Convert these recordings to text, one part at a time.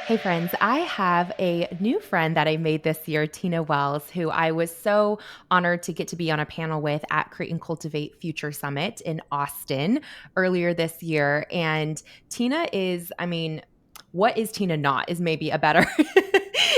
Hey friends, I have a new friend that I made this year, Tina Wells, who I was so honored to get to be on a panel with at Create and Cultivate Future Summit in Austin earlier this year. And Tina is, what is Tina not is maybe a better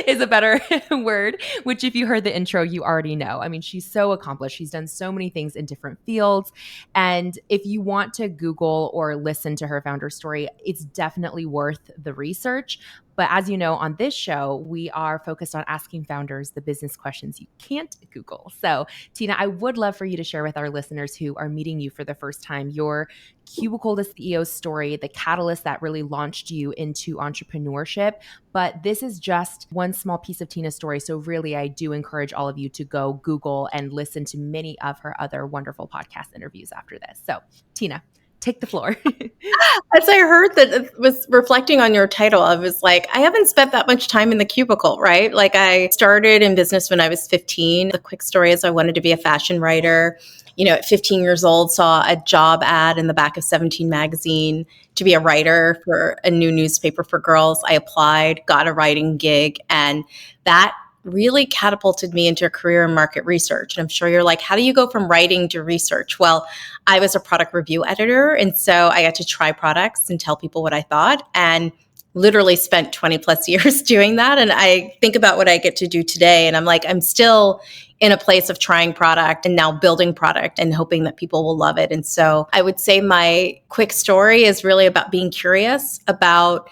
is a better word, which if you heard the intro, you already know. I mean, she's so accomplished. She's done so many things in different fields. And if you want to Google or listen to her founder story, it's definitely worth the research. But as you know, on this show, we are focused on asking founders the business questions you can't Google. So, Tina, I would love for you to share with our listeners who are meeting you for the first time your Cubicle to CEO story, the catalyst that really launched you into entrepreneurship. But this is just one small piece of Tina's story. So, really, I do encourage all of you to go Google and listen to many of her other wonderful podcast interviews after this. So, Tina, take the floor. As I heard that it was reflecting on your title, I was like, I haven't spent that much time in the cubicle, right? Like I started in business when I was 15. The quick story is I wanted to be a fashion writer. At 15 years old, saw a job ad in the back of 17 magazine to be a writer for a new newspaper for girls. I applied, got a writing gig, and that really catapulted me into a career in market research. And I'm sure you're like, how do you go from writing to research? Well, I was a product review editor. And so I got to try products and tell people what I thought, and literally spent 20 plus years doing that. And I think about what I get to do today. And I'm like, I'm still in a place of trying product and now building product and hoping that people will love it. And so I would say my quick story is really about being curious about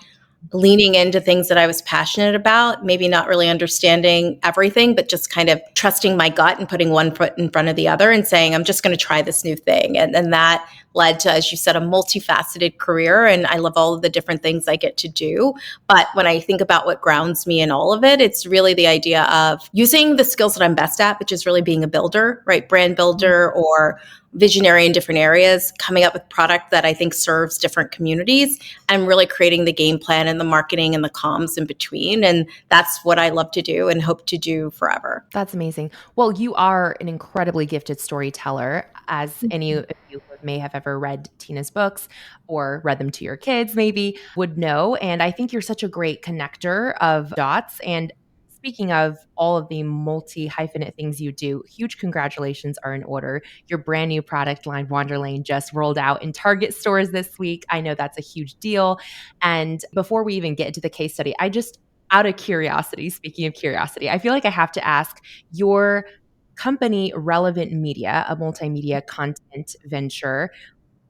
leaning into things that I was passionate about, maybe not really understanding everything, but just kind of trusting my gut and putting one foot in front of the other and saying, I'm just going to try this new thing. And that led to, as you said, a multifaceted career. And I love all of the different things I get to do. But when I think about what grounds me in all of it, it's really the idea of using the skills that I'm best at, which is really being a builder, right? Brand builder or visionary in different areas, coming up with product that I think serves different communities and really creating the game plan and the marketing and the comms in between. And that's what I love to do and hope to do forever. That's amazing. Well, you are an incredibly gifted storyteller, as any of you who may have ever read Tina's books or read them to your kids, maybe would know. And I think you're such a great connector of dots. And speaking of all of the multi hyphenate things you do, huge congratulations are in order. Your brand new product line, Wanderlane, just rolled out in Target stores this week. I know that's a huge deal. And before we even get into the case study, out of curiosity, speaking of curiosity, I feel like I have to ask your company, Relevant Media, a multimedia content venture,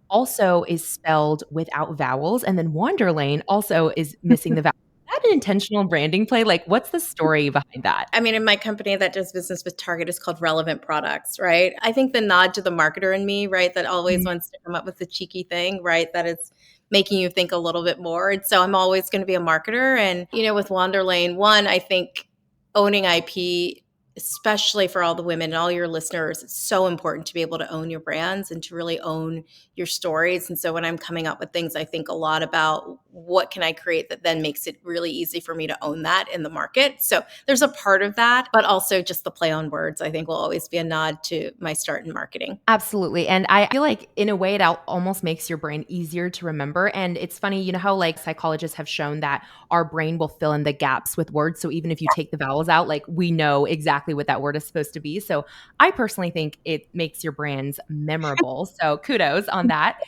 also is spelled without vowels. And then Wanderlane also is missing the vowel. Is that an intentional branding play? Like, what's the story behind that? I mean, in my company that does business with Target is called Relevant Products, right? I think the nod to the marketer in me, right, that always wants to come up with a cheeky thing, right, that is making you think a little bit more. And so I'm always going to be a marketer. And, with Wanderlane, one, I think owning IP, especially for all the women and all your listeners, it's so important to be able to own your brands and to really own your stories. And so when I'm coming up with things, I think a lot about what can I create that then makes it really easy for me to own that in the market. So there's a part of that, but also just the play on words, I think will always be a nod to my start in marketing. Absolutely. And I feel like in a way it almost makes your brain easier to remember. And it's funny, you know how like psychologists have shown that our brain will fill in the gaps with words. So even if you take the vowels out, like we know exactly what that word is supposed to be. So I personally think it makes your brands memorable. So kudos on that.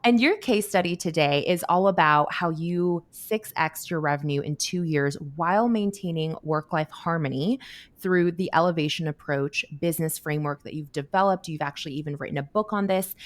And your case study today is all about how you 6x your revenue in 2 years while maintaining work-life harmony through the elevation approach business framework that you've developed. You've actually even written a book on this.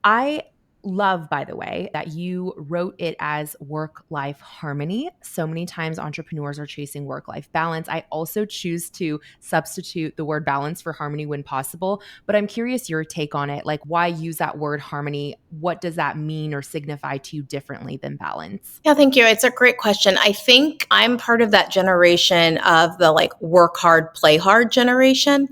I love, by the way, that you wrote it as work-life harmony. So many times entrepreneurs are chasing work-life balance. I also choose to substitute the word balance for harmony when possible, but I'm curious your take on it. Like, why use that word harmony? What does that mean or signify to you differently than balance? Yeah, thank you. It's a great question. I think I'm part of that generation of the like work hard, play hard generation.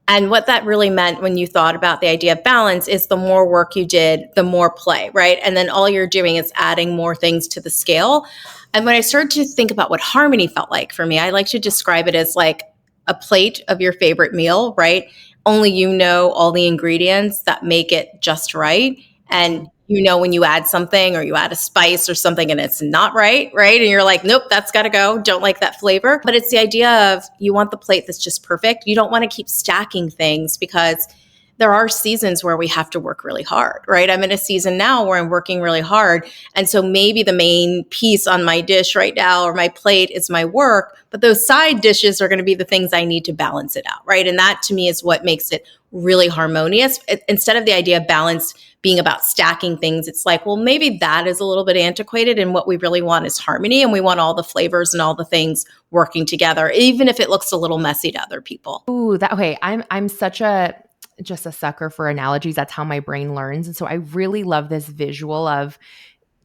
And what that really meant when you thought about the idea of balance is the more work you did, the more play, right? And then all you're doing is adding more things to the scale. And when I started to think about what harmony felt like for me, I like to describe it as like a plate of your favorite meal, right? Only you know all the ingredients that make it just right. And you know, when you add something or you add a spice or something and it's not right, right? And you're like, nope, that's got to go. Don't like that flavor. But it's the idea of you want the plate that's just perfect. You don't want to keep stacking things because there are seasons where we have to work really hard, right? I'm in a season now where I'm working really hard. And so maybe the main piece on my dish right now or my plate is my work, but those side dishes are going to be the things I need to balance it out, right? And that to me is what makes it really harmonious. Instead of the idea of balance being about stacking things, it's like, well, maybe that is a little bit antiquated. And what we really want is harmony. And we want all the flavors and all the things working together, even if it looks a little messy to other people. Ooh, that okay. I'm such a just a sucker for analogies. That's how my brain learns. And so I really love this visual of,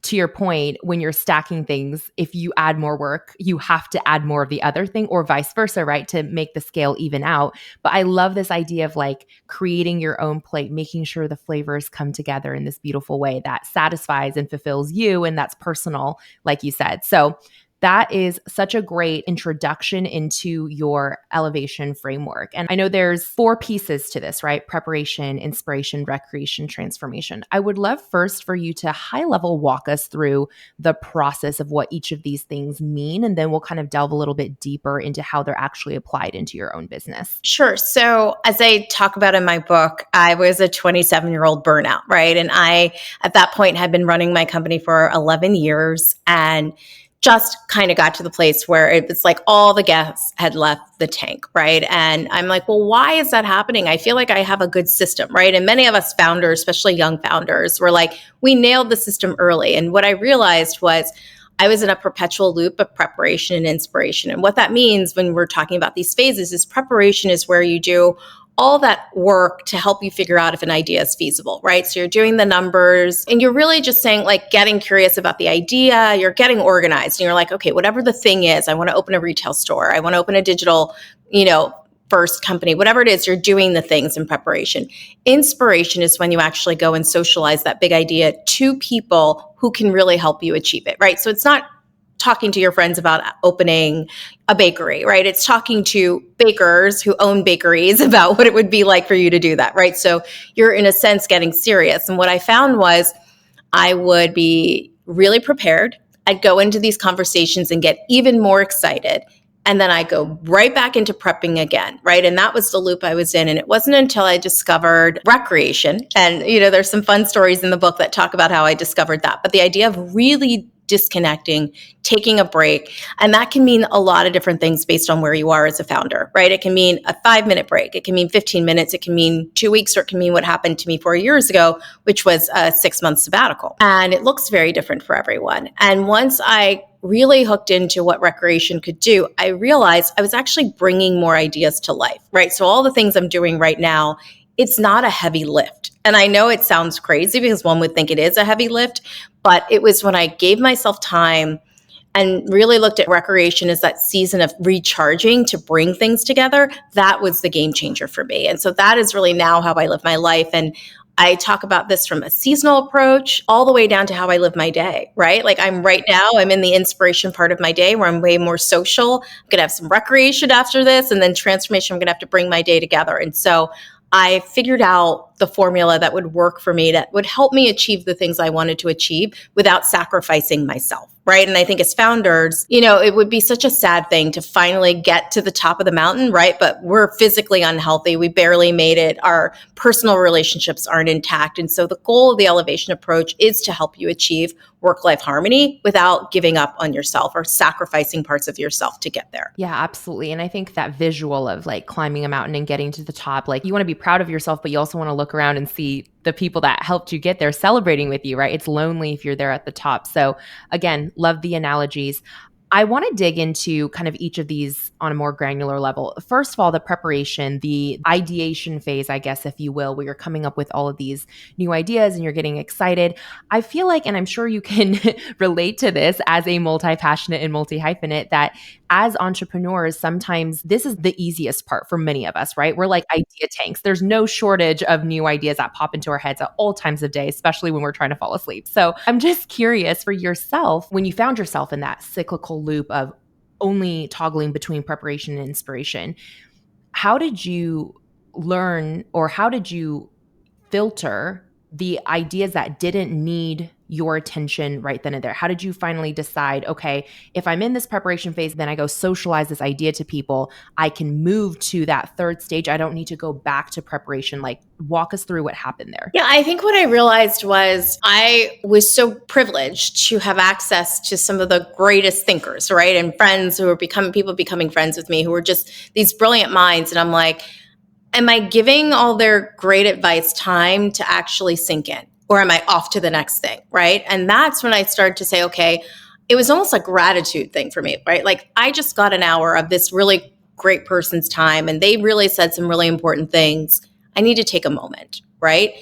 to your point, when you're stacking things, if you add more work, you have to add more of the other thing, or vice versa, right? To make the scale even out. But I love this idea of like creating your own plate, making sure the flavors come together in this beautiful way that satisfies and fulfills you. And that's personal, like you said. So that is such a great introduction into your elevation framework. And I know there's 4 pieces to this, right? Preparation, inspiration, recreation, transformation. I would love first for you to high level walk us through the process of what each of these things mean. And then we'll kind of delve a little bit deeper into how they're actually applied into your own business. Sure. So, as I talk about in my book, I was a 27-year-old burnout, right? And I, at that point, had been running my company for 11 years and just kind of got to the place where it was like all the gas had left the tank, right? And I'm like, well, why is that happening? I feel like I have a good system, right? And many of us founders, especially young founders, were like, we nailed the system early. And what I realized was, I was in a perpetual loop of preparation and inspiration. And what that means when we're talking about these phases is preparation is where you do all that work to help you figure out if an idea is feasible, right? So you're doing the numbers and you're really just saying, like, getting curious about the idea, you're getting organized and you're like, okay, whatever the thing is, I want to open a retail store, I want to open a digital, first company, whatever it is, you're doing the things in preparation. Inspiration is when you actually go and socialize that big idea to people who can really help you achieve it, right? So it's not talking to your friends about opening a bakery, right? It's talking to bakers who own bakeries about what it would be like for you to do that, right? So you're in a sense getting serious. And what I found was I would be really prepared. I'd go into these conversations and get even more excited. And then I go right back into prepping again, right? And that was the loop I was in. And it wasn't until I discovered recreation. And, there's some fun stories in the book that talk about how I discovered that. But the idea of really disconnecting, taking a break. And that can mean a lot of different things based on where you are as a founder, right? It can mean a 5-minute break. It can mean 15 minutes. It can mean 2 weeks, or it can mean what happened to me 4 years ago, which was a 6-month sabbatical. And it looks very different for everyone. And once I really hooked into what recreation could do, I realized I was actually bringing more ideas to life, right? So all the things I'm doing right now, it's not a heavy lift. And I know it sounds crazy because one would think it is a heavy lift, but it was when I gave myself time and really looked at recreation as that season of recharging to bring things together. That was the game changer for me. And so that is really now how I live my life. And I talk about this from a seasonal approach all the way down to how I live my day, right? Like I'm in the inspiration part of my day where I'm way more social. I'm going to have some recreation after this, and then transformation, I'm going to have to bring my day together. And so I figured out the formula that would work for me, that would help me achieve the things I wanted to achieve without sacrificing myself, right? And I think as founders, it would be such a sad thing to finally get to the top of the mountain, right? But we're physically unhealthy. We barely made it. Our personal relationships aren't intact. And so the goal of the elevation approach is to help you achieve work-life harmony without giving up on yourself or sacrificing parts of yourself to get there. Yeah, absolutely. And I think that visual of like climbing a mountain and getting to the top, like you want to be proud of yourself, but you also want to look around and see the people that helped you get there celebrating with you, right? It's lonely if you're there at the top. So again, love the analogies. I want to dig into kind of each of these on a more granular level. First of all, the preparation, the ideation phase, I guess, if you will, where you're coming up with all of these new ideas and you're getting excited. I feel like, and I'm sure you can relate to this as a multi-passionate and multi-hyphenate, that as entrepreneurs, sometimes this is the easiest part for many of us, right? We're like idea tanks. There's no shortage of new ideas that pop into our heads at all times of day, especially when we're trying to fall asleep. So I'm just curious for yourself, when you found yourself in that cyclical loop of only toggling between preparation and inspiration, how did you learn, or how did you filter the ideas that didn't need your attention right then and there? How did you finally decide, okay, if I'm in this preparation phase, then I go socialize this idea to people, I can move to that third stage. I don't need to go back to preparation. Like, walk us through what happened there. Yeah, I think what I realized was I was so privileged to have access to some of the greatest thinkers, right? And friends who were becoming friends with me who were just these brilliant minds. And I'm like, am I giving all their great advice time to actually sink in? Or am I off to the next thing? Right. And that's when I started to say, okay, it was almost a gratitude thing for me, right? Like I just got an hour of this really great person's time and they really said some really important things. I need to take a moment, right?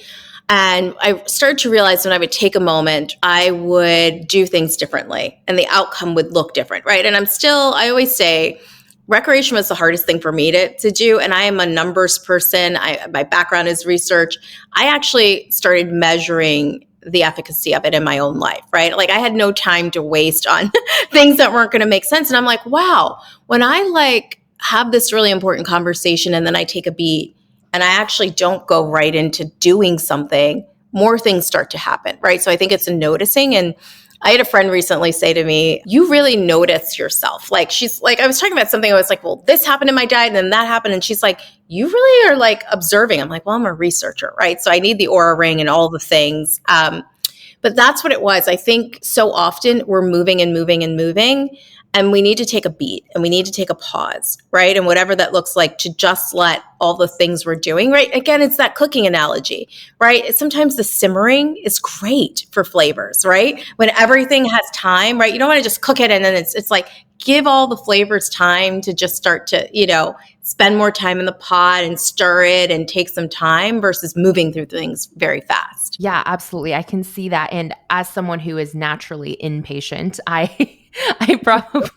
And I started to realize when I would take a moment, I would do things differently and the outcome would look different, right? And I always say, recreation was the hardest thing for me to do. And I am a numbers person. My background is research. I actually started measuring the efficacy of it in my own life, right? Like I had no time to waste on things that weren't going to make sense. And I'm like, wow, when I like have this really important conversation and then I take a beat and I actually don't go right into doing something, more things start to happen, right? So I think it's a noticing. And I had a friend recently say to me, you really notice yourself. Like she's like, I was talking about something. I was like, well, this happened in my diet and then that happened. And she's like, you really are like observing. I'm like, well, I'm a researcher, right? So I need the aura ring and all the things. But that's what it was. I think so often we're moving and moving and moving. And we need to take a beat and we need to take a pause, right? And whatever that looks like to just let all the things we're doing, right? Again, it's that cooking analogy, right? Sometimes the simmering is great for flavors, right? When everything has time, right? You don't want to just cook it and then it's like give all the flavors time to just start to, spend more time in the pot and stir it and take some time versus moving through things very fast. Yeah, absolutely. I can see that. And as someone who is naturally impatient, I I probably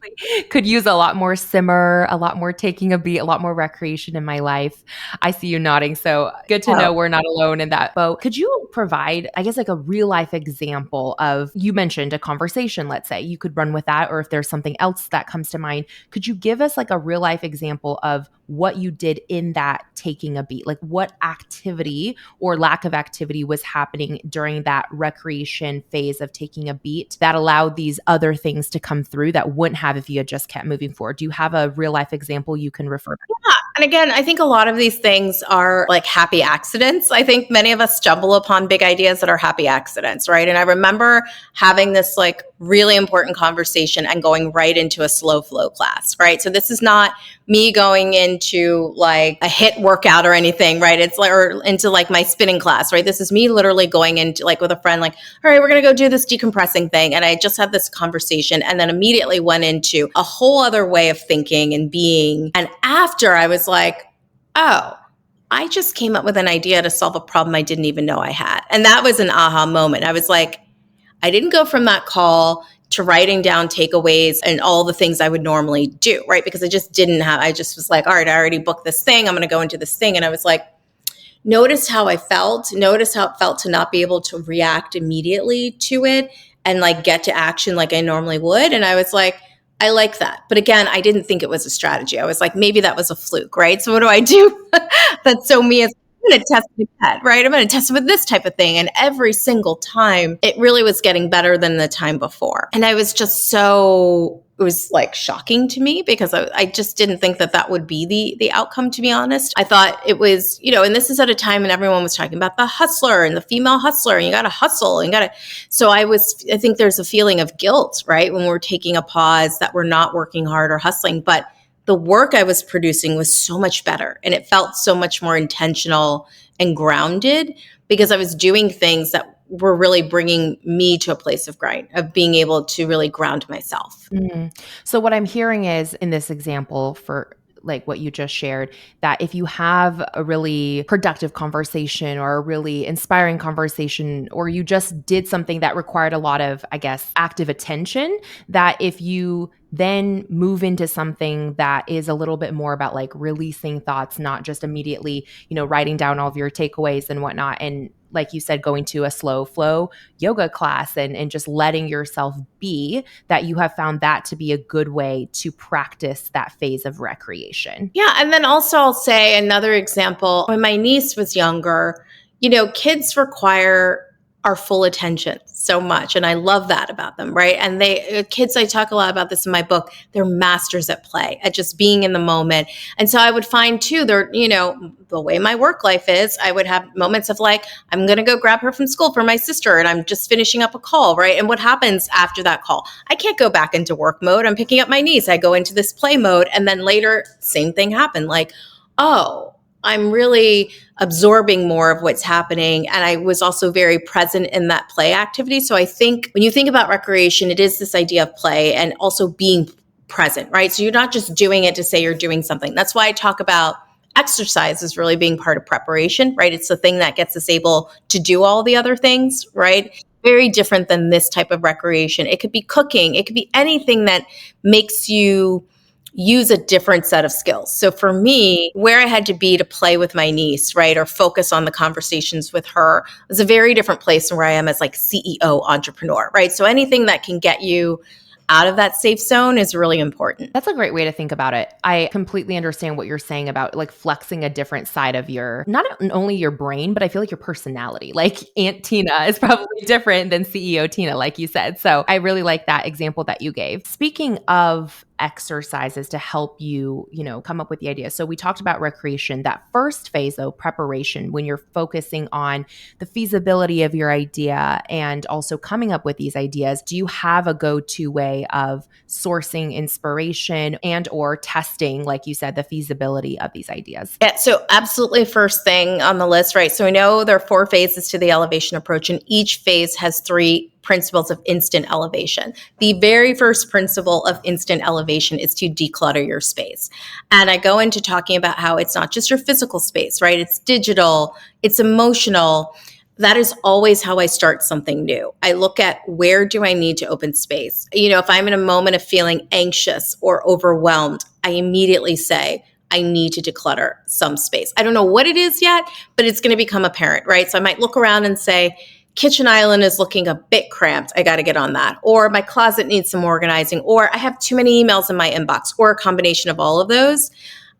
could use a lot more simmer, a lot more taking a beat, a lot more recreation in my life. I see you nodding. So good to know we're not alone in that boat. Could you provide, I guess, like a real life example of, you mentioned a conversation, let's say, you could run with that, or if there's something else that comes to mind, could you give us like a real life example of what you did in that taking a beat? Like what activity or lack of activity was happening during that recreation phase of taking a beat that allowed these other things to come through that wouldn't have if you had just kept moving forward? Do you have a real life example you can refer to? Yeah. And again, I think a lot of these things are like happy accidents. I think many of us stumble upon big ideas that are happy accidents, right? And I remember having this like really important conversation and going right into a slow flow class, right? So this is not me going into like a HIIT workout or anything, right? It's like, or into like my spinning class, right? This is me literally going into like with a friend, like, all right, we're going to go do this decompressing thing. And I just had this conversation and then immediately went into a whole other way of thinking and being. And after I was like, oh, I just came up with an idea to solve a problem I didn't even know I had. And that was an aha moment. I was like, I didn't go from that call to writing down takeaways and all the things I would normally do, right? Because I just was like, all right, I already booked this thing. I'm going to go into this thing. And I was like, notice how I felt. Notice how it felt to not be able to react immediately to it and like get to action like I normally would. And I was like, I like that. But again, I didn't think it was a strategy. I was like, maybe that was a fluke, right? So what do I do? That's so me as I'm going to test it again, right? I'm going to test it with this type of thing. And every single time, it really was getting better than the time before. And I was just it was like shocking to me because I just didn't think that would be the outcome, to be honest. I thought it was, and this is at a time when everyone was talking about the hustler and the female hustler and you got to hustle and so I think there's a feeling of guilt, right? When we're taking a pause that we're not working hard or hustling, but the work I was producing was so much better and it felt so much more intentional and grounded because I was doing things that were really bringing me to a place of being able to really ground myself. Mm. So what I'm hearing is in this example for like what you just shared, that if you have a really productive conversation or a really inspiring conversation, or you just did something that required a lot of, I guess, active attention, that if you then move into something that is a little bit more about like releasing thoughts, not just immediately, writing down all of your takeaways and whatnot. And like you said, going to a slow flow yoga class and just letting yourself be, that you have found that to be a good way to practice that phase of recreation. Yeah. And then also I'll say another example, when my niece was younger, Kids require our full attention so much. And I love that about them, right? And kids, I talk a lot about this in my book, they're masters at play, at just being in the moment. And so I would find too, the way my work life is, I would have moments of like, I'm going to go grab her from school for my sister and I'm just finishing up a call, right? And what happens after that call? I can't go back into work mode. I'm picking up my niece. I go into this play mode. And then later, same thing happened. Like, oh, I'm really absorbing more of what's happening. And I was also very present in that play activity. So I think when you think about recreation, it is this idea of play and also being present, right? So you're not just doing it to say you're doing something. That's why I talk about exercise as really being part of preparation, right? It's the thing that gets us able to do all the other things, right? Very different than this type of recreation. It could be cooking, it could be anything that makes you use a different set of skills. So for me, where I had to be to play with my niece, right, or focus on the conversations with her was a very different place than where I am as like CEO entrepreneur, right? So anything that can get you out of that safe zone is really important. That's a great way to think about it. I completely understand what you're saying about like flexing a different side of not only your brain, but I feel like your personality. Like Aunt Tina is probably different than CEO Tina, like you said. So I really like that example that you gave. Speaking of exercises to help you, come up with the idea. So we talked about recreation. That first phase though, preparation, when you're focusing on the feasibility of your idea and also coming up with these ideas, do you have a go-to way of sourcing inspiration and or testing, like you said, the feasibility of these ideas? Yeah, so absolutely first thing on the list, right? So we know there are 4 phases to the elevation approach, and each phase has 3 principles of instant elevation. The very first principle of instant elevation is to declutter your space. And I go into talking about how it's not just your physical space, right? It's digital, it's emotional. That is always how I start something new. I look at where do I need to open space? If I'm in a moment of feeling anxious or overwhelmed, I immediately say, I need to declutter some space. I don't know what it is yet, but it's going to become apparent, right? So I might look around and say, kitchen island is looking a bit cramped. I got to get on that. Or my closet needs some organizing, or I have too many emails in my inbox, or a combination of all of those.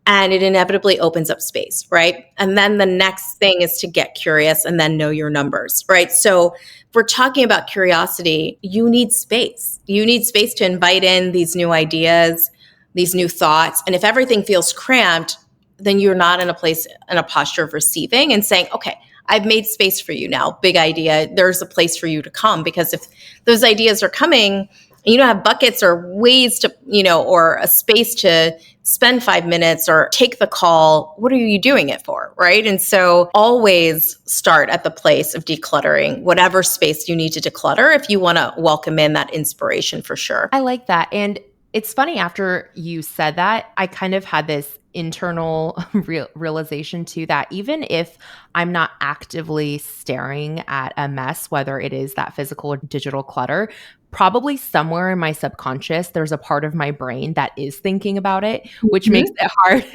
And it inevitably opens up space, right? And then the next thing is to get curious and then know your numbers, right? So if we're talking about curiosity, you need space. You need space to invite in these new ideas, these new thoughts. And if everything feels cramped, then you're not in a posture of receiving and saying, okay, I've made space for you now. Big idea. There's a place for you to come. Because if those ideas are coming and you don't have buckets or ways to, or a space to spend 5 minutes or take the call, what are you doing it for, right? And so always start at the place of decluttering whatever space you need to declutter if you want to welcome in that inspiration for sure. I like that. And it's funny, after you said that, I kind of had this internal realization too, that even if I'm not actively staring at a mess, whether it is that physical or digital clutter, probably somewhere in my subconscious, there's a part of my brain that is thinking about it, which makes it hard,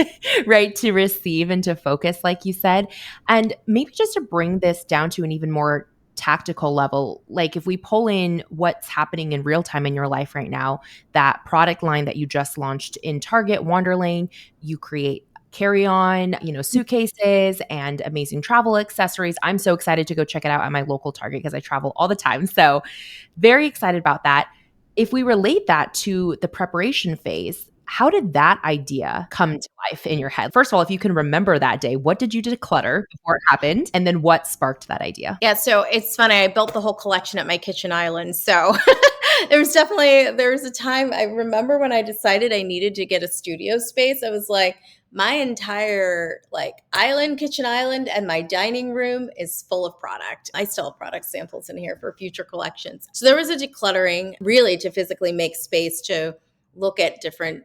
right, to receive and to focus, like you said. And maybe just to bring this down to an even more tactical level, like if we pull in what's happening in real time in your life right now, that product line that you just launched in Target, Wanderlane, you create carry-on, suitcases and amazing travel accessories. I'm so excited to go check it out at my local Target because I travel all the time. So very excited about that. If we relate that to the preparation phase, how did that idea come to life in your head? First of all, if you can remember that day, what did you declutter before it happened? And then what sparked that idea? Yeah, so it's funny. I built the whole collection at my kitchen island. So there was a time I remember when I decided I needed to get a studio space. I was like, my entire kitchen island and my dining room is full of product. I still have product samples in here for future collections. So there was a decluttering really to physically make space to look at different,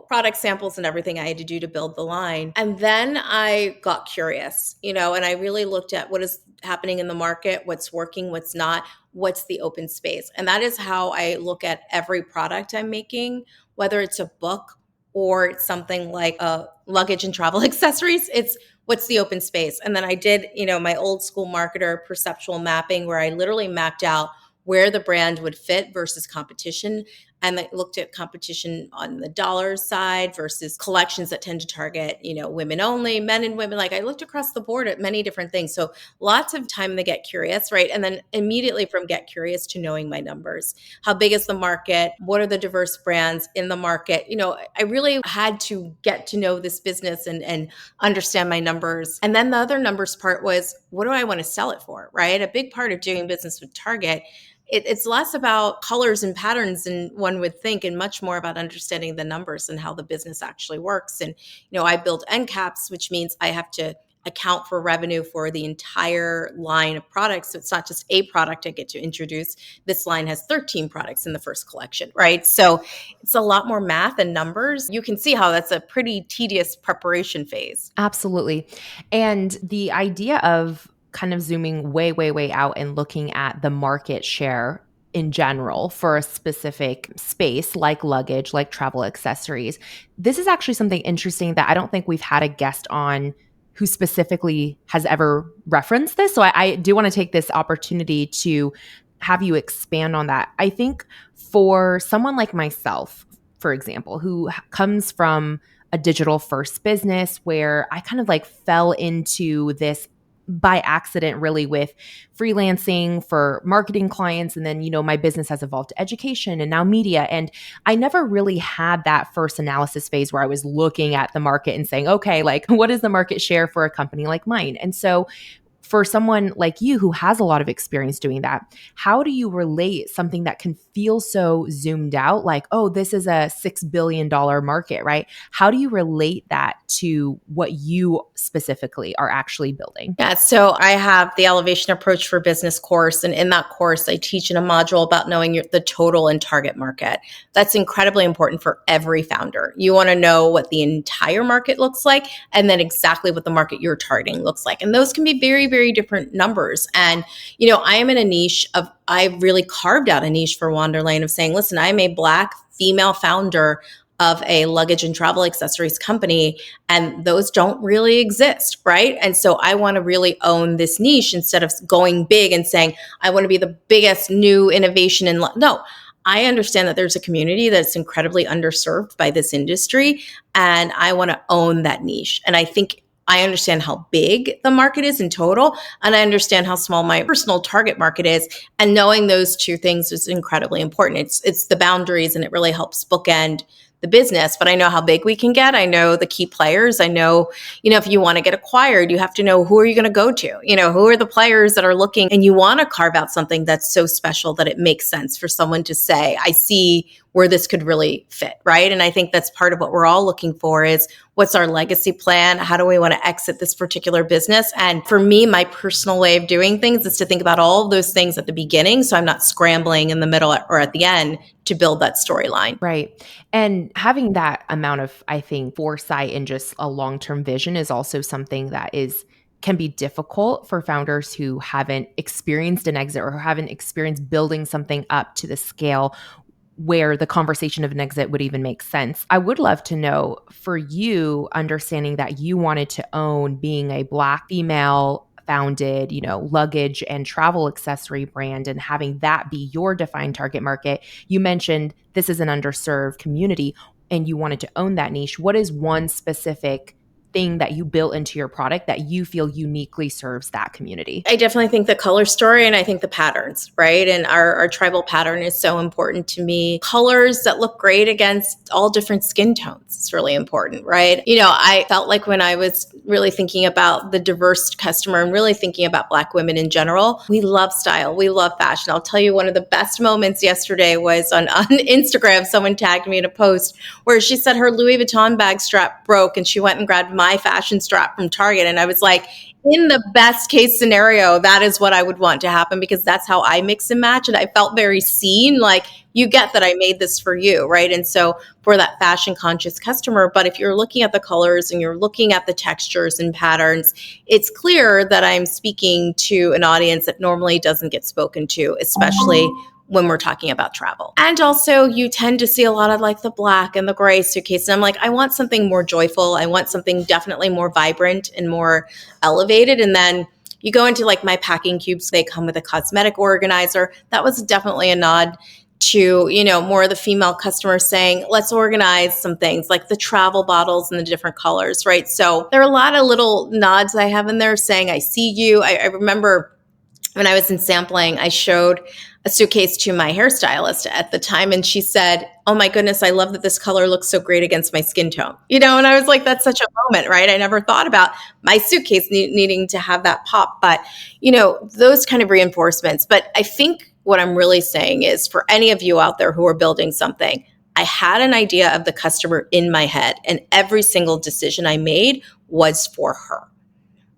product samples and everything I had to do to build the line. And then I got curious, and I really looked at what is happening in the market, what's working, what's not, what's the open space. And that is how I look at every product I'm making, whether it's a book or it's something like luggage and travel accessories. It's what's the open space. And then I did, my old school marketer perceptual mapping where I literally mapped out where the brand would fit versus competition. and I looked at competition on the dollar side versus collections that tend to target, women only, men and women. Like I looked across the board at many different things. So lots of time to get curious, right? And then immediately from get curious to knowing my numbers. How big is the market? What are the diverse brands in the market? I really had to get to know this business and understand my numbers. And then the other numbers part was, what do I want to sell it for, right? A big part of doing business with Target, it's less about colors and patterns than one would think, and much more about understanding the numbers and how the business actually works. And, I build end caps, which means I have to account for revenue for the entire line of products. So it's not just a product I get to introduce. This line has 13 products in the first collection, right? So it's a lot more math and numbers. You can see how that's a pretty tedious preparation phase. Absolutely. And the idea of kind of zooming way, way, way out and looking at the market share in general for a specific space like luggage, like travel accessories. This is actually something interesting that I don't think we've had a guest on who specifically has ever referenced this. So I do want to take this opportunity to have you expand on that. I think for someone like myself, for example, who comes from a digital first business where I kind of like fell into this by accident, really, with freelancing for marketing clients. And then, my business has evolved to education and now media. And I never really had that first analysis phase where I was looking at the market and saying, okay, like, what is the market share for a company like mine? And so for someone like you who has a lot of experience doing that, how do you relate something that can feel so zoomed out, like, oh, this is a $6 billion market, right? How do you relate that to what you specifically are actually building? Yeah, so I have the Elevation Approach for Business course. And in that course, I teach in a module about knowing the total and target market. That's incredibly important for every founder. You want to know what the entire market looks like and then exactly what the market you're targeting looks like. And those can be very, very different numbers. And, I am in a niche of, I really carved out a niche for Wanderlane of saying, listen, I'm a Black female founder of a luggage and travel accessories company, and those don't really exist, right? And so I want to really own this niche instead of going big and saying, I want to be the biggest new innovation in no. I understand that there's a community that's incredibly underserved by this industry, and I want to own that niche. And I think I understand how big the market is in total, and I understand how small my personal target market is. And knowing those two things is incredibly important. It's the boundaries, and it really helps bookend the business. But I know how big we can get. I know the key players. I know, if you want to get acquired, you have to know, who are you going to go to? Who are the players that are looking, and you want to carve out something that's so special that it makes sense for someone to say, I see where this could really fit, right? And I think that's part of what we're all looking for is, what's our legacy plan? How do we want to exit this particular business? And for me, my personal way of doing things is to think about all of those things at the beginning, so I'm not scrambling in the middle or at the end to build that storyline. Right. And having that amount of, I think, foresight and just a long-term vision is also something that can be difficult for founders who haven't experienced an exit or who haven't experienced building something up to the scale where the conversation of an exit would even make sense. I would love to know, for you, understanding that you wanted to own being a Black female founded, luggage and travel accessory brand, and having that be your defined target market. You mentioned this is an underserved community and you wanted to own that niche. What is one specific thing that you built into your product that you feel uniquely serves that community? I definitely think the color story, and I think the patterns, right? And our tribal pattern is so important to me. Colors that look great against all different skin tones is really important, right? I felt like when I was really thinking about the diverse customer and really thinking about Black women in general, we love style, we love fashion. I'll tell you, one of the best moments yesterday was on Instagram. Someone tagged me in a post where she said her Louis Vuitton bag strap broke and she went and grabbed my fashion strap from Target. And I was like, in the best case scenario, that is what I would want to happen, because that's how I mix and match. And I felt very seen, like, you get that I made this for you, right? And so for that fashion conscious customer, but if you're looking at the colors and you're looking at the textures and patterns, it's clear that I'm speaking to an audience that normally doesn't get spoken to, especially when we're talking about travel. And also you tend to see a lot of like the black and the gray suitcase. And I'm like, I want something more joyful. I want something definitely more vibrant and more elevated. And then you go into like my packing cubes, they come with a cosmetic organizer. That was definitely a nod to, more of the female customers saying, let's organize some things like the travel bottles and the different colors, right? So there are a lot of little nods I have in there saying, I see you. I remember when I was in sampling, I showed a suitcase to my hairstylist at the time, and she said, oh my goodness, I love that this color looks so great against my skin tone. And I was like, that's such a moment, right? I never thought about my suitcase needing to have that pop, but, those kind of reinforcements. But I think what I'm really saying is for any of you out there who are building something, I had an idea of the customer in my head, and every single decision I made was for her,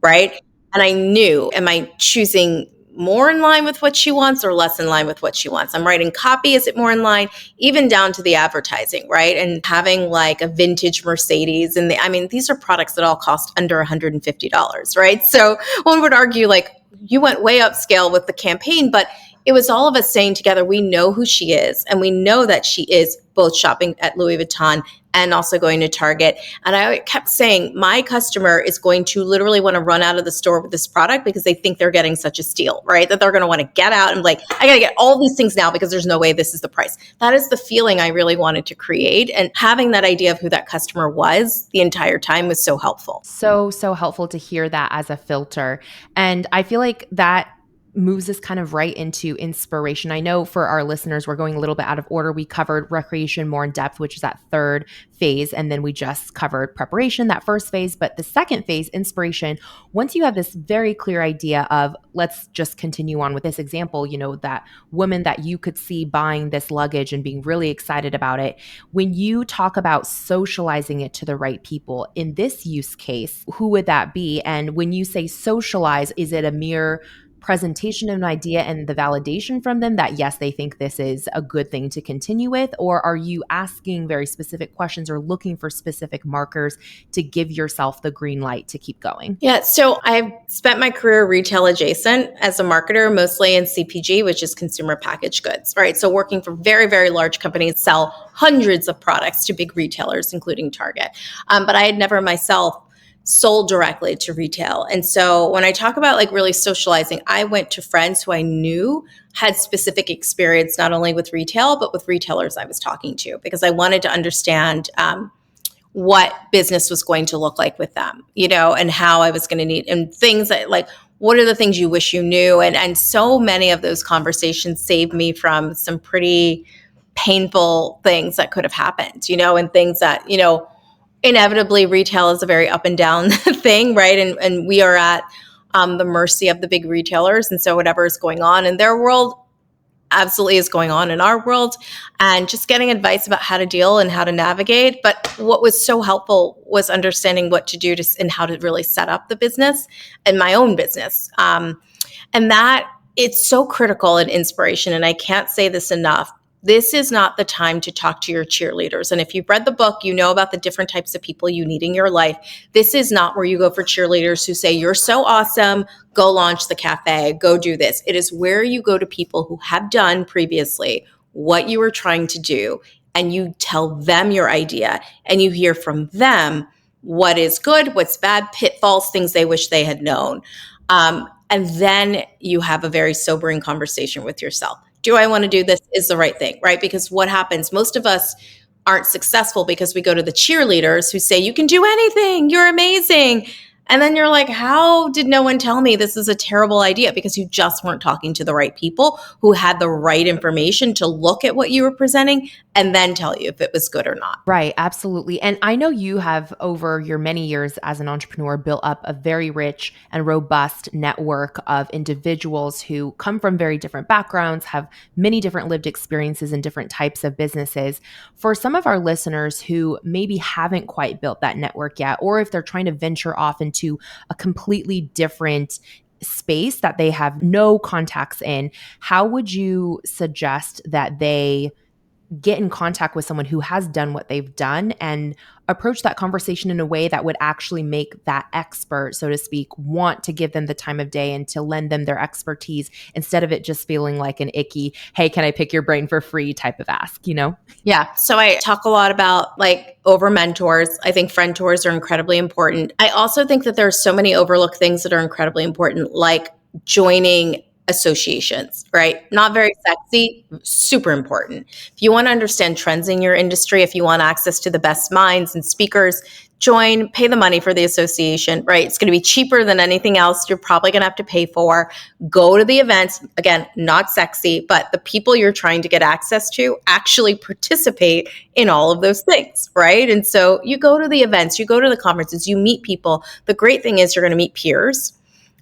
right? And I knew, am I choosing more in line with what she wants or less in line with what she wants? I'm writing copy. Is it more in line? Even down to the advertising, right? And having like a vintage Mercedes. And these are products that all cost under $150, right? So one would argue like you went way upscale with the campaign, but it was all of us saying together, we know who she is, and we know that she is both shopping at Louis Vuitton and also going to Target. And I kept saying, my customer is going to literally want to run out of the store with this product because they think they're getting such a steal, right? That they're going to want to get out and like, I got to get all these things now because there's no way this is the price. That is the feeling I really wanted to create. And having that idea of who that customer was the entire time was so helpful. So helpful to hear that as a filter. And I feel like that moves us kind of right into inspiration. I know for our listeners, we're going a little bit out of order. We covered recreation more in depth, which is that third phase. And then we just covered preparation, that first phase. But the second phase, inspiration, once you have this very clear idea of, let's just continue on with this example, that woman that you could see buying this luggage and being really excited about it. When you talk about socializing it to the right people, in this use case, who would that be? And when you say socialize, is it a mere presentation of an idea and the validation from them that yes, they think this is a good thing to continue with? Or are you asking very specific questions or looking for specific markers to give yourself the green light to keep going? Yeah, so I've spent my career retail adjacent as a marketer, mostly in CPG, which is consumer packaged goods, right? So working for very, very large companies, sell hundreds of products to big retailers, including Target. But I had never myself sold directly to retail. And so when I talk about like really socializing, I went to friends who I knew had specific experience, not only with retail, but with retailers I was talking to, because I wanted to understand what business was going to look like with them, and how I was going to need, and things that like, what are the things you wish you knew? And so many of those conversations saved me from some pretty painful things that could have happened, and things that, inevitably retail is a very up and down thing, right? And we are at the mercy of the big retailers. And so whatever is going on in their world absolutely is going on in our world, and just getting advice about how to deal and how to navigate. But what was so helpful was understanding what to do and how to really set up the business and my own business. And that it's so critical in inspiration. And I can't say this enough. This is not the time to talk to your cheerleaders. And if you've read the book, you know about the different types of people you need in your life. This is not where you go for cheerleaders who say, you're so awesome, go launch the cafe, go do this. It is where you go to people who have done previously what you were trying to do, and you tell them your idea, and you hear from them what is good, what's bad, pitfalls, things they wish they had known. And then you have a very sobering conversation with yourself. Do I want to do this? Is the right thing, right? Because what happens, most of us aren't successful because we go to the cheerleaders who say, you can do anything, you're amazing. And then you're like, how did no one tell me this is a terrible idea? Because you just weren't talking to the right people who had the right information to look at what you were presenting and then tell you if it was good or not. Right, absolutely. And I know you have, over your many years as an entrepreneur, built up a very rich and robust network of individuals who come from very different backgrounds, have many different lived experiences in different types of businesses. For some of our listeners who maybe haven't quite built that network yet, or if they're trying to venture off into a completely different space that they have no contacts in, how would you suggest that they get in contact with someone who has done what they've done and approach that conversation in a way that would actually make that expert, so to speak, want to give them the time of day and to lend them their expertise instead of it just feeling like an icky, hey, can I pick your brain for free type of ask, Yeah. So I talk a lot about like over mentors. I think friend tours are incredibly important. I also think that there are so many overlooked things that are incredibly important, like joining associations, right? Not very sexy, super important. If you want to understand trends in your industry, if you want access to the best minds and speakers, join, pay the money for the association, right? It's going to be cheaper than anything else you're probably going to have to pay for. Go to the events. Again, not sexy, but the people you're trying to get access to actually participate in all of those things, right? And so you go to the events, you go to the conferences, you meet people. The great thing is you're going to meet peers,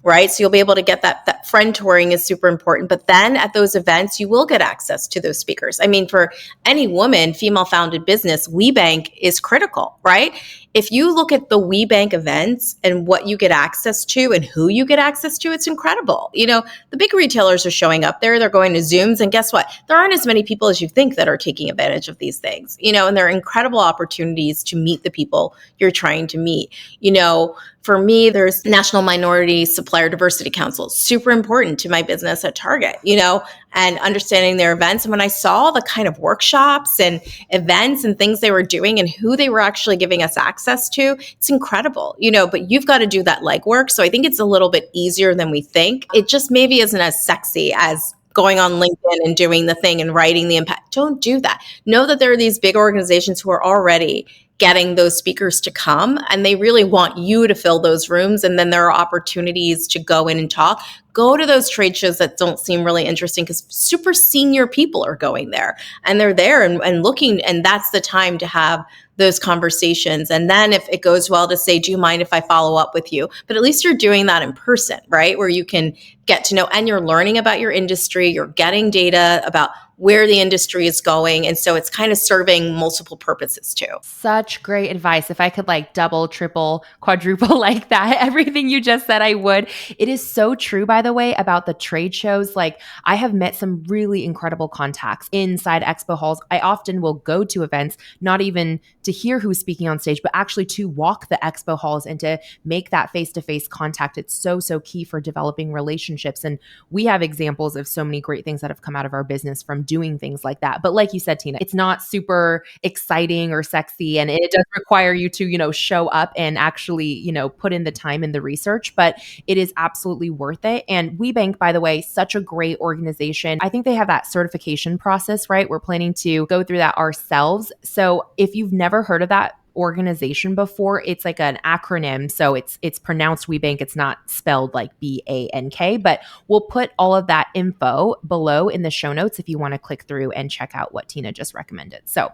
right? So you'll be able to get that friend touring is super important. But then at those events, you will get access to those speakers. I mean, for any woman, female founded business, WeBank is critical, right? If you look at the WeBank events and what you get access to and who you get access to, it's incredible. You know, the big retailers are showing up there, they're going to Zooms, and guess what? There aren't as many people as you think that are taking advantage of these things, you know, and there are incredible opportunities to meet the people you're trying to meet. You know, for me, there's National Minority Supplier Diversity Council, super important to my business at Target, you know, and understanding their events. And when I saw the kind of workshops and events and things they were doing and who they were actually giving us access to, it's incredible, you know, but you've got to do that legwork. So I think it's a little bit easier than we think. It just maybe isn't as sexy as going on LinkedIn and doing the thing and writing the impact. Don't do that. Know that there are these big organizations who are already getting those speakers to come, and they really want you to fill those rooms. And then there are opportunities to go in and talk. Go to those trade shows that don't seem really interesting because super senior people are going there and they're there and looking, and that's the time to have those conversations. And then if it goes well, to say, do you mind if I follow up with you? But at least you're doing that in person, right? Where you can get to know, and you're learning about your industry, you're getting data about where the industry is going. And so it's kind of serving multiple purposes too. Such great advice. If I could like double, triple, quadruple like that, everything you just said, I would. It is so true, by the way, about the trade shows. Like I have met some really incredible contacts inside expo halls. I often will go to events, not even to hear who's speaking on stage, but actually to walk the expo halls and to make that face-to-face contact. It's so, so key for developing relationships. And we have examples of so many great things that have come out of our business from doing things like that. But like you said, Tina, it's not super exciting or sexy, and it does require you to, you know, show up and actually, you know, put in the time and the research, but it is absolutely worth it. And WeBank, by the way, such a great organization. I think they have that certification process, right? We're planning to go through that ourselves. So if you've never heard of that organization before, it's like an acronym. So it's pronounced WeBank. It's not spelled like BANK, but we'll put all of that info below in the show notes if you want to click through and check out what Tina just recommended. So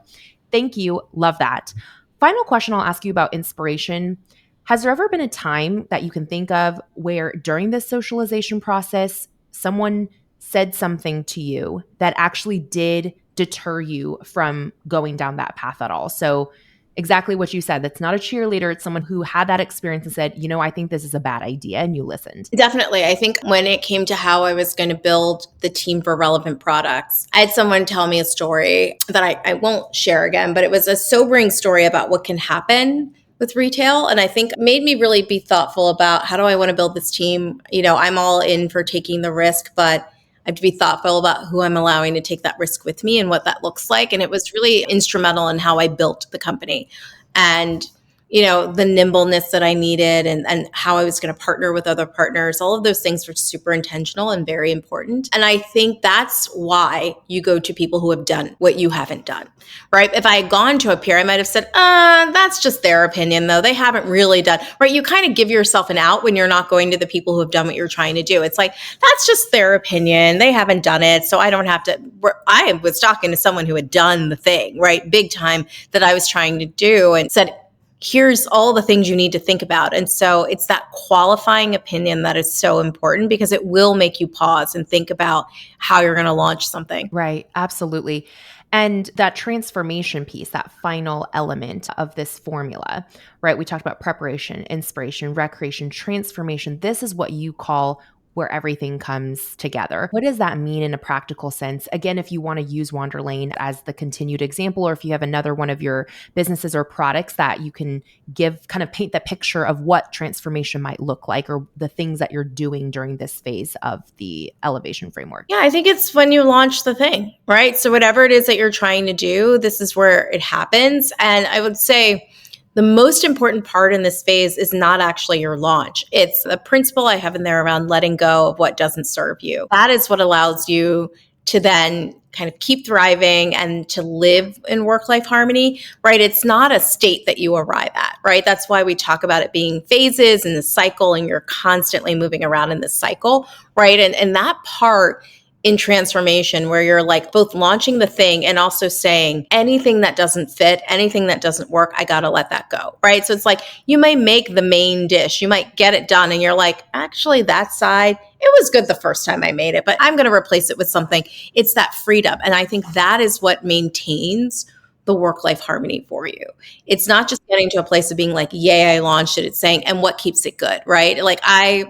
thank you. Love that. Final question I'll ask you about inspiration. Has there ever been a time that you can think of where during this socialization process, someone said something to you that actually did deter you from going down that path at all? So exactly what you said. That's not a cheerleader. It's someone who had that experience and said, you know, I think this is a bad idea. And you listened. Definitely. I think when it came to how I was going to build the team for relevant products, I had someone tell me a story that I won't share again, but it was a sobering story about what can happen with retail. And I think made me really be thoughtful about how do I want to build this team? You know, I'm all in for taking the risk, but I have to be thoughtful about who I'm allowing to take that risk with me and what that looks like. And it was really instrumental in how I built the company. And you know, the nimbleness that I needed and how I was going to partner with other partners, all of those things were super intentional and very important. And I think that's why you go to people who have done what you haven't done, right? If I had gone to a peer, I might have said, that's just their opinion though. They haven't really done, right? You kind of give yourself an out when you're not going to the people who have done what you're trying to do. It's like, that's just their opinion. They haven't done it. So I don't have to, I was talking to someone who had done the thing, right? Big time that I was trying to do and said, here's all the things you need to think about. And so it's that qualifying opinion that is so important because it will make you pause and think about how you're going to launch something. Right. Absolutely. And that transformation piece, that final element of this formula, right? We talked about preparation, inspiration, recreation, transformation. This is what you call where everything comes together. What does that mean in a practical sense? Again, if you want to use Wanderlane as the continued example, or if you have another one of your businesses or products that you can give, kind of paint the picture of what transformation might look like or the things that you're doing during this phase of the elevation framework. Yeah, I think it's when you launch the thing, right? So whatever it is that you're trying to do, this is where it happens. And I would say The most important part in this phase is not actually your launch. It's the principle I have in there around letting go of what doesn't serve you. That is what allows you to then kind of keep thriving and to live in work-life harmony, right? It's not a state that you arrive at, right? That's why we talk about it being phases and the cycle, and you're constantly moving around in this cycle, right? And that part in transformation where you're like both launching the thing and also saying anything that doesn't fit, anything that doesn't work, I got to let that go, right? So it's like you may make the main dish, you might get it done and you're like, actually that side, it was good the first time I made it, but I'm going to replace it with something. It's that freedom. And I think that is what maintains the work-life harmony for you. It's not just getting to a place of being like, yay, I launched it. It's saying, and what keeps it good, right? Like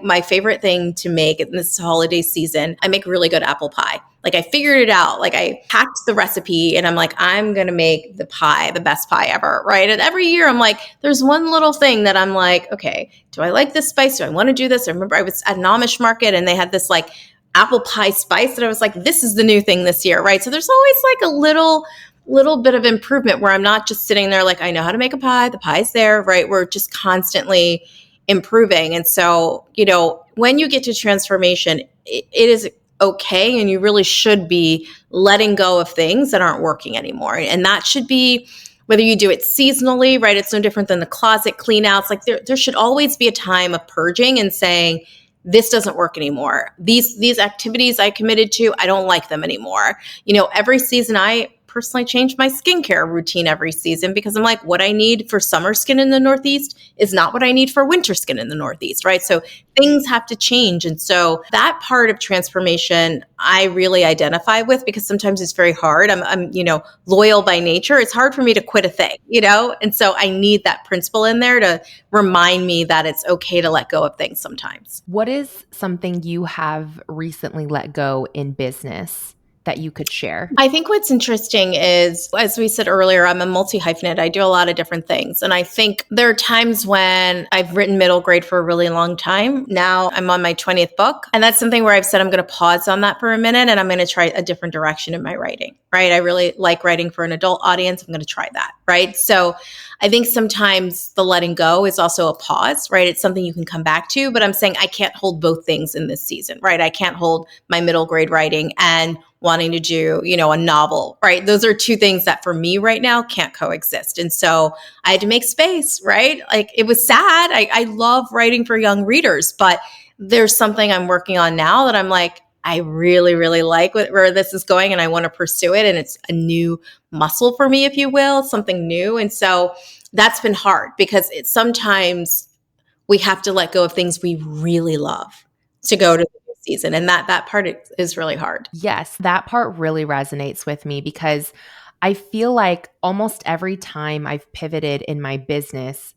my favorite thing to make in this holiday season, I make really good apple pie. Like I figured it out. Like I hacked the recipe and I'm like, I'm going to make the pie, the best pie ever, right? And every year I'm like, there's one little thing that I'm like, okay, do I like this spice? Do I want to do this? I remember I was at an Amish market and they had this like apple pie spice that I was like, this is the new thing this year, right? So there's always like a little bit of improvement where I'm not just sitting there like, I know how to make a pie, the pie's there, right? We're just constantly improving. And so, when you get to transformation, it is okay. And you really should be letting go of things that aren't working anymore. And that should be whether you do it seasonally, right? It's no different than the closet clean outs. Like there should always be a time of purging and saying, this doesn't work anymore. These activities I committed to, I don't like them anymore. Every season I personally change my skincare routine every season because I'm like, what I need for summer skin in the Northeast is not what I need for winter skin in the Northeast, right? So things have to change. And so that part of transformation, I really identify with because sometimes it's very hard. I'm loyal by nature. It's hard for me to quit a thing, And so I need that principle in there to remind me that it's okay to let go of things sometimes. What is something you have recently let go in business that you could share? I think what's interesting is, as we said earlier, I'm a multi-hyphenate. I do a lot of different things. And I think there are times when I've written middle grade for a really long time. Now I'm on my 20th book. And that's something where I've said I'm going to pause on that for a minute and I'm going to try a different direction in my writing, right? I really like writing for an adult audience. I'm going to try that, right? So I think sometimes the letting go is also a pause, right? It's something you can come back to, but I'm saying I can't hold both things in this season, right? I can't hold my middle grade writing and wanting to do, a novel, right? Those are two things that for me right now can't coexist. And so I had to make space, right? Like it was sad. I love writing for young readers, but there's something I'm working on now that I'm like, I really, really like where this is going and I want to pursue it. And it's a new muscle for me, if you will, something new. And so that's been hard because sometimes we have to let go of things we really love to go to the new season. And that part is really hard. Yes, that part really resonates with me because I feel like almost every time I've pivoted in my business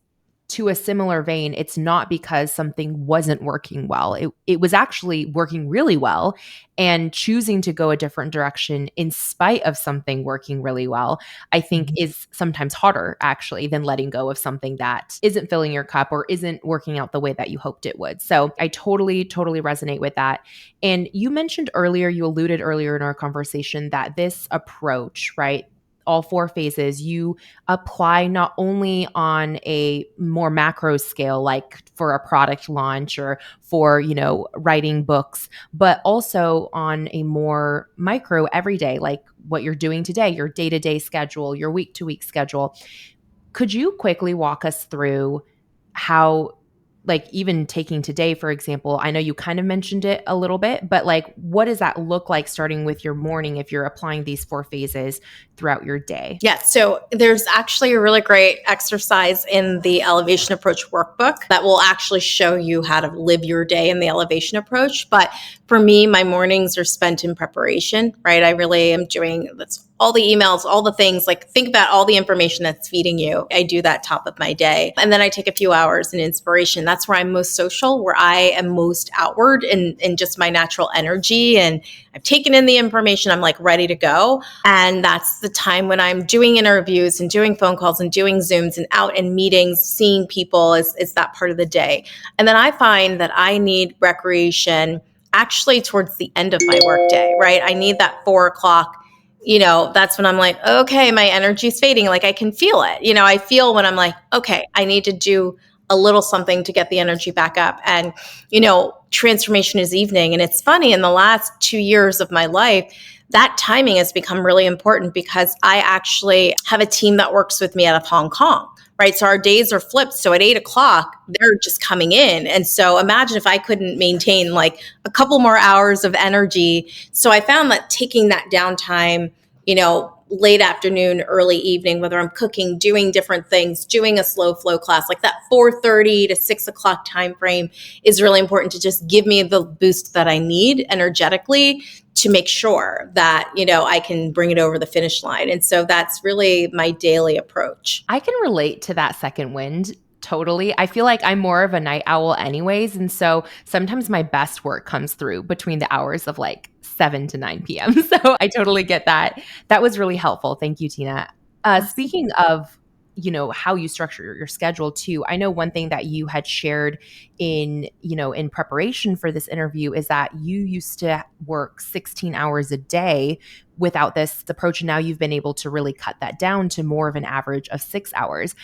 to a similar vein, it's not because something wasn't working well. It was actually working really well, and choosing to go a different direction in spite of something working really well, I think is sometimes harder actually than letting go of something that isn't filling your cup or isn't working out the way that you hoped it would. So I totally resonate with that. And you mentioned earlier, you alluded earlier in our conversation that this approach, right? All four phases, you apply not only on a more macro scale, like for a product launch or for, writing books, but also on a more micro everyday, like what you're doing today, your day-to-day schedule, your week-to-week schedule. Could you quickly walk us through how, like even taking today, for example, I know you kind of mentioned it a little bit, but like, what does that look like starting with your morning if you're applying these four phases throughout your day? Yeah, so there's actually a really great exercise in the Elevation Approach workbook that will actually show you how to live your day in the Elevation Approach. But for me, my mornings are spent in preparation, right? I really am doing all the emails, all the things, like think about all the information that's feeding you. I do that top of my day. And then I take a few hours in inspiration. That's where I'm most social, where I am most outward in just my natural energy. And I've taken in the information. I'm like ready to go. And that's the time when I'm doing interviews and doing phone calls and doing Zooms and out in meetings, seeing people is that part of the day. And then I find that I need recreation actually towards the end of my workday, right? I need that 4 o'clock that's when I'm like, okay, my energy's fading. Like I can feel it. I feel when I'm like, okay, I need to do a little something to get the energy back up. And, transformation is evening. And it's funny, in the last 2 years of my life, that timing has become really important because I actually have a team that works with me out of Hong Kong. Right. So our days are flipped. So at 8 o'clock, they're just coming in. And so imagine if I couldn't maintain like a couple more hours of energy. So I found that taking that downtime, late afternoon, early evening, whether I'm cooking, doing different things, doing a slow flow class, like that 4:30 to 6 o'clock time frame is really important to just give me the boost that I need energetically to make sure that, I can bring it over the finish line. And so that's really my daily approach. I can relate to that second wind. Totally. I feel like I'm more of a night owl anyways. And so sometimes my best work comes through between the hours of like 7 to 9 p.m. So I totally get that. That was really helpful. Thank you, Tina. Speaking of, how you structure your schedule too, I know one thing that you had shared in preparation for this interview is that you used to work 16 hours a day without this approach. And now you've been able to really cut that down to more of an average of 6 hours.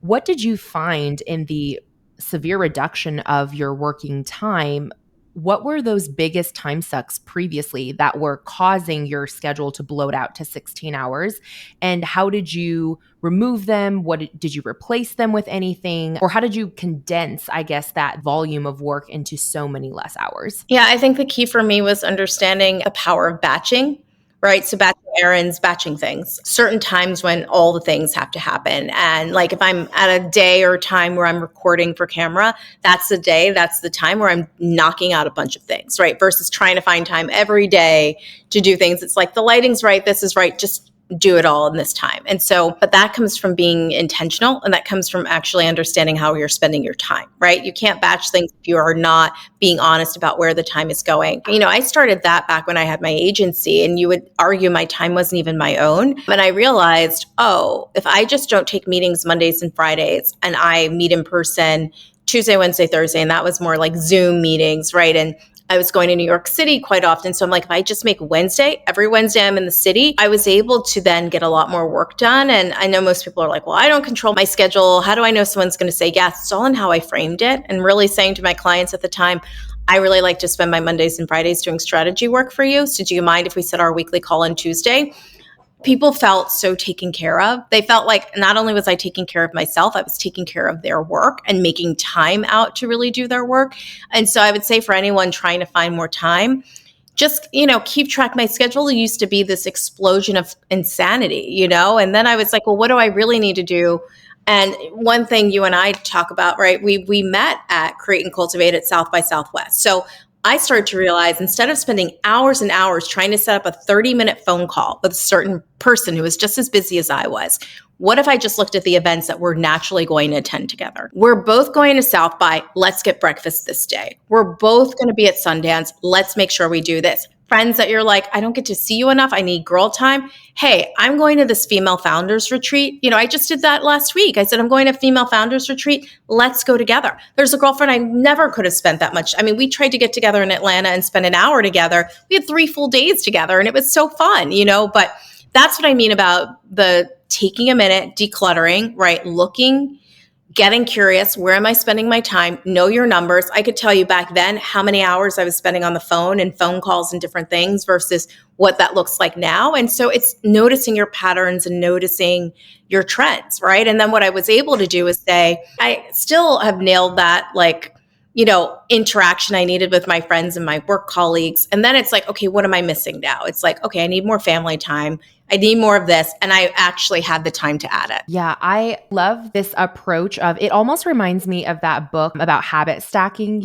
What did you find in the severe reduction of your working time? What were those biggest time sucks previously that were causing your schedule to bloat out to 16 hours? And how did you remove them? Did you replace them with anything? Or how did you condense, I guess, that volume of work into so many less hours? Yeah, I think the key for me was understanding the power of batching, right? So batching errands, batching things, certain times when all the things have to happen. And like if I'm at a day or a time where I'm recording for camera, that's the day, that's the time where I'm knocking out a bunch of things, right? Versus trying to find time every day to do things. It's like the lighting's right, this is right, just do it all in this time. And so, but that comes from being intentional, and that comes from actually understanding how you're spending your time, right? You can't batch things if you are not being honest about where the time is going. I started that back when I had my agency, and you would argue my time wasn't even my own. And I realized, oh, if I just don't take meetings Mondays and Fridays and I meet in person Tuesday, Wednesday, Thursday, and that was more like Zoom meetings, right? And I was going to New York City quite often. So I'm like, if I just make Wednesday, every Wednesday I'm in the city, I was able to then get a lot more work done. And I know most people are like, well, I don't control my schedule. How do I know someone's going to say yes? It's all in how I framed it. And really saying to my clients at the time, I really like to spend my Mondays and Fridays doing strategy work for you. So do you mind if we set our weekly call on Tuesday? People felt so taken care of. They felt like not only was I taking care of myself, I was taking care of their work and making time out to really do their work. And so I would say for anyone trying to find more time, just, keep track. My schedule used to be this explosion of insanity, and then I was like, well, what do I really need to do? And one thing you and I talk about, right? We met at Create and Cultivate at South by Southwest. So I started to realize instead of spending hours and hours trying to set up a 30-minute phone call with a certain person who was just as busy as I was, what if I just looked at the events that we're naturally going to attend together? We're both going to South by. Let's get breakfast this day. We're both going to be at Sundance. Let's make sure we do this. Friends that you're like, I don't get to see you enough. I need girl time. Hey, I'm going to this female founders retreat. I just did that last week. I said, I'm going to female founders retreat. Let's go together. There's a girlfriend I never could have spent that much. I mean, we tried to get together in Atlanta and spend an hour together. We had 3 full days together and it was so fun, but that's what I mean about the taking a minute, decluttering, right? Looking, getting curious. Where am I spending my time? Know your numbers. I could tell you back then how many hours I was spending on the phone and phone calls and different things versus what that looks like now. And so it's noticing your patterns and noticing your trends, right? And then what I was able to do is say, I still have nailed that, interaction I needed with my friends and my work colleagues. And then it's like, okay, what am I missing now? It's like, okay, I need more family time. I need more of this. And I actually had the time to add it. Yeah, I love this approach of it almost reminds me of that book about habit stacking,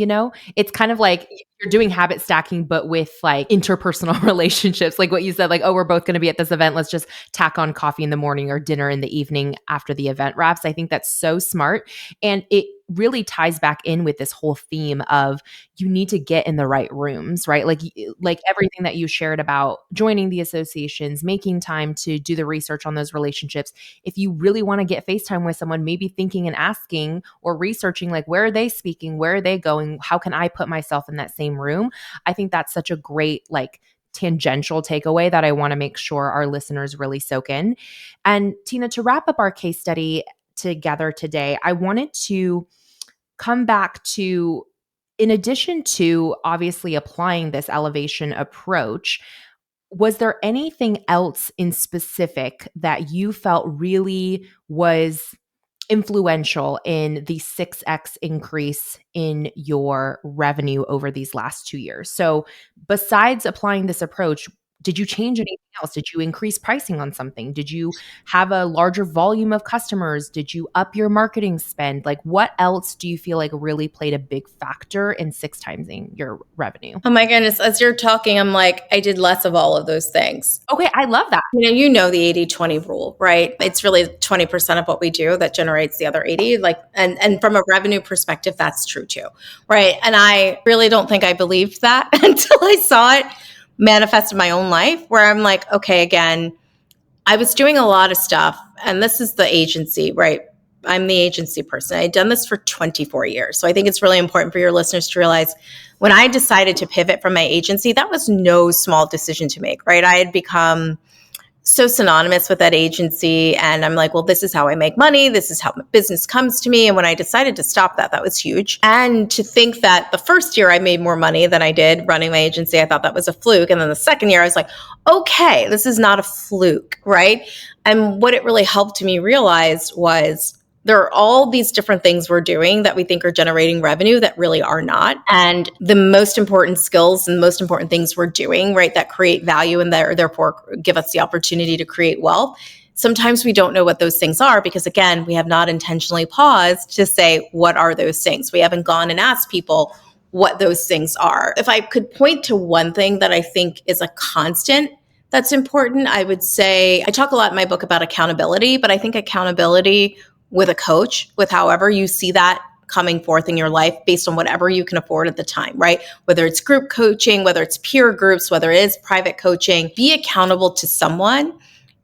It's kind of like you're doing habit stacking, but with like interpersonal relationships, like what you said, like, oh, we're both going to be at this event. Let's just tack on coffee in the morning or dinner in the evening after the event wraps. I think that's so smart. And it really ties back in with this whole theme of you need to get in the right rooms, right? Like everything that you shared about joining the associations, making time to do the research on those relationships. If you really want to get FaceTime with someone, maybe thinking and asking or researching, like, where are they speaking? Where are they going? How can I put myself in that same room? I think that's such a great, like, tangential takeaway that I want to make sure our listeners really soak in. And Tina, to wrap up our case study together today, I wanted to come back to, in addition to obviously applying this elevation approach, was there anything else in specific that you felt really was influential in the 6x increase in your revenue over these last 2 years? So, besides applying this approach, did you change anything else? Did you increase pricing on something? Did you have a larger volume of customers? Did you up your marketing spend? Like, what else do you feel like really played a big factor in 6 timesing your revenue? Oh my goodness. As you're talking, I'm like, I did less of all of those things. Okay, I love that. You know the 80-20 rule, right? It's really 20% of what we do that generates the other 80. Like, and from a revenue perspective, that's true too, right? And I really don't think I believed that until I saw it manifest in my own life, where I'm like, okay, again, I was doing a lot of stuff, and this is the agency, right? I'm the agency person. I'd done this for 24 years. So I think it's really important for your listeners to realize when I decided to pivot from my agency, that was no small decision to make, right? I had become so synonymous with that agency. And I'm like, well, this is how I make money. This is how business comes to me. And when I decided to stop that, that was huge. And to think that the first year I made more money than I did running my agency, I thought that was a fluke. And then the second year I was like, okay, this is not a fluke, right? And what it really helped me realize was there are all these different things we're doing that we think are generating revenue that really are not. And the most important skills and most important things we're doing, right, that create value and therefore give us the opportunity to create wealth. Sometimes we don't know what those things are because, again, we have not intentionally paused to say, what are those things? We haven't gone and asked people what those things are. If I could point to one thing that I think is a constant that's important, I would say, I talk a lot in my book about accountability, but I think accountability with a coach, with however you see that coming forth in your life based on whatever you can afford at the time, right? Whether it's group coaching, whether it's peer groups, whether it is private coaching, be accountable to someone.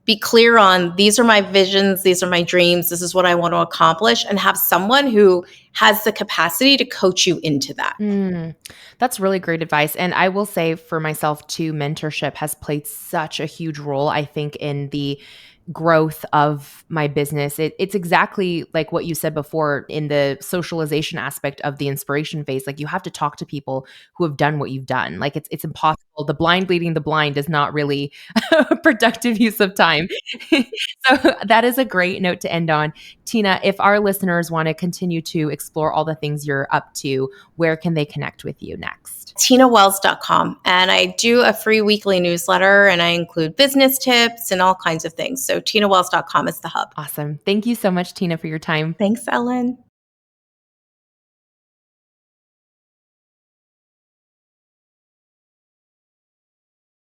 Be clear on these are my visions, these are my dreams, this is what I want to accomplish, and have someone who has the capacity to coach you into that. That's really great advice. And I will say for myself too, mentorship has played such a huge role, I think, in the growth of my business. It's exactly like what you said before in the socialization aspect of the inspiration phase. Like, you have to talk to people who have done what you've done. Like, it's impossible. The blind leading the blind is not really a productive use of time. So that is a great note to end on. Tina, if our listeners want to continue to explore all the things you're up to, where can they connect with you next? TinaWells.com. And I do a free weekly newsletter and I include business tips and all kinds of things. So TinaWells.com is the hub. Awesome. Thank you so much, Tina, for your time. Thanks, Ellen.